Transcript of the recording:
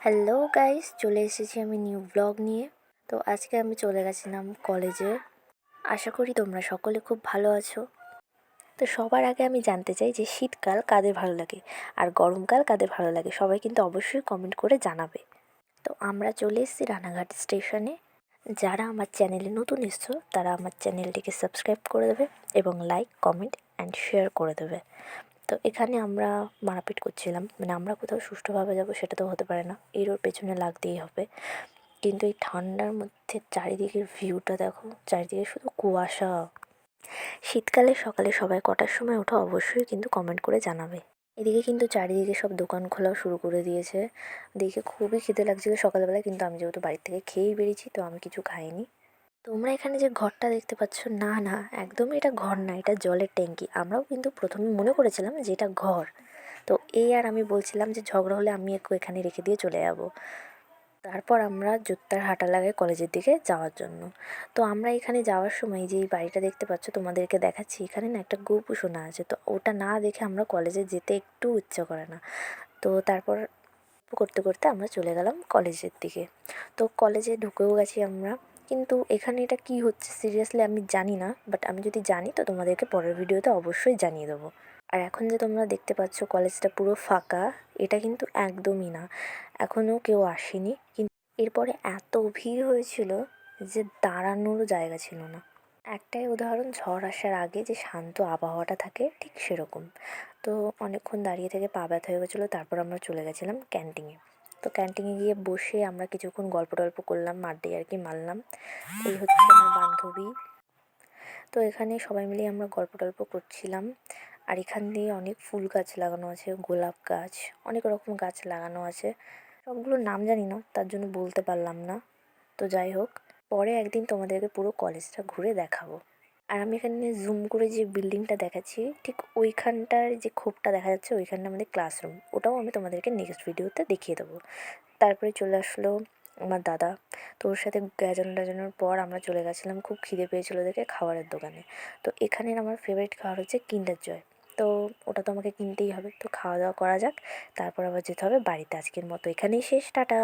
Hello guys, চলে এসেছি আমি নিউ ব্লগ নিয়ে। তো আজকে আমি চলে গেছিলাম কলেজে। আশা করি তোমরা সকলে খুব ভালো আছো। তো সবার আগে আমি জানতে চাই যে শীতকাল কাদের ভালো লাগে আর গরমকাল কাদের ভালো লাগে, সবাই কিন্তু অবশ্যই কমেন্ট করে জানাবে। তো আমরা চলে এসেছি রানাঘাট স্টেশনে। যারা আমার চ্যানেলে নতুন এসছো তারা আমার চ্যানেলটিকে সাবস্ক্রাইব করে দেবে এবং লাইক, কমেন্ট অ্যান্ড শেয়ার করে দেবে। তো এখানে আমরা মারপিট করছিলাম, মানে আমরা কোথাও সুষ্ঠুভাবে যাবো সেটা তো হতে পারে না, এর ওর পেছনে লাগতেই হবে। কিন্তু এই ঠান্ডার মধ্যে চারিদিকের ভিউটা দেখো, চারিদিকে শুধু কুয়াশা। শীতকালে সকালে সবাই কটার সময় ওঠো অবশ্যই কিন্তু কমেন্ট করে জানাবে। এদিকে কিন্তু চারিদিকে সব দোকান খোলাও শুরু করে দিয়েছে। দেখে খুবই খিদে লাগছিল সকালবেলায়, কিন্তু আমি যেহেতু বাড়ির থেকে খেয়েই বেরিয়েছি তো আমি কিছু খাইনি। তোমরা এখানে যে ঘরটা দেখতে পাচ্ছ, না না, একদমই এটা ঘর না, এটা জলের ট্যাঙ্কি। আমরাও কিন্তু প্রথমে মনে করেছিলাম যে এটা ঘর। তো এই আর আমি বলছিলাম যে ঝগড়া হলে আমি একটু এখানে রেখে দিয়ে চলে যাব। তারপর আমরা জুত্তার হাঁটা লাগাই কলেজের দিকে যাওয়ার জন্য। তো আমরা এখানে যাওয়ার সময় যে এই বাড়িটা দেখতে পাচ্ছ তোমাদেরকে দেখাচ্ছি, এখানে না একটা গোপু সোনা আছে। তো ওটা না দেখে আমরা কলেজে যেতে একটু ইচ্ছা করে না। তো তারপর করতে করতে আমরা চলে গেলাম কলেজের দিকে। তো কলেজে ঢুকেও গেছি আমরা। কিন্তু এখানে এটা কী হচ্ছে সিরিয়াসলি আমি জানি না, বাট আমি যদি জানি তো তোমাদেরকে পরের ভিডিওতে অবশ্যই জানিয়ে দেবো। আর এখন যে তোমরা দেখতে পাচ্ছ কলেজটা পুরো ফাঁকা, এটা কিন্তু একদমই না, এখনও কেউ আসেনি। কিন্তু এরপরে এত ভিড় হয়েছিল যে দাঁড়ানোরও জায়গা ছিল না। একটাই উদাহরণ, ঝড় আসার আগে যে শান্ত আবহাওয়াটা থাকে ঠিক সেরকম। তো অনেকক্ষণ দাঁড়িয়ে থেকে পা ব্যথা হয়ে গেছিলো, তারপর আমরা চলে গেছিলাম ক্যান্টিনে। তো ক্যান্টিনে গিয়ে বসে আমরা কিছুক্ষণ গল্প টল্প করলাম, আড্ডা আর কি মারলাম। এই হচ্ছে আমার বান্ধবী। তো এখানে সবাই মিলে আমরা গল্প টল্প করছিলাম। আর এখান দিয়ে অনেক ফুল গাছ লাগানো আছে, গোলাপ গাছ, অনেক রকম গাছ লাগানো আছে। সবগুলোর নাম জানি না, তার জন্য বলতে পারলাম না। তো যাই হোক, পরে একদিন তোমাদেরকে পুরো কলেজটা ঘুরে দেখাবো। আর আমি এখানে জুম করে যে বিল্ডিংটা দেখাচ্ছি, ঠিক ওইখানটার যে খোপটা দেখা যাচ্ছে ওইখানটা আমাদের ক্লাসরুম। ওটাও আমি তোমাদেরকে নেক্সট ভিডিওতে দেখিয়ে দেবো। তারপরে চলে আসলো আমার দাদা। তো ওর সাথে গাজানোর পর আমরা চলে গেছিলাম, খুব খিদে পেয়েছিলো দেখে, খাবারের দোকানে। তো এখানের আমার ফেভারিট খাবার হচ্ছে কিন্ডার জয়। তো ওটা তো আমাকে কিনতেই হবে। তো খাওয়া দাওয়া করা যাক, তারপর আবার যেতে হবে বাড়িতে। আজকের মতো এখানেই শেষ, টাটা।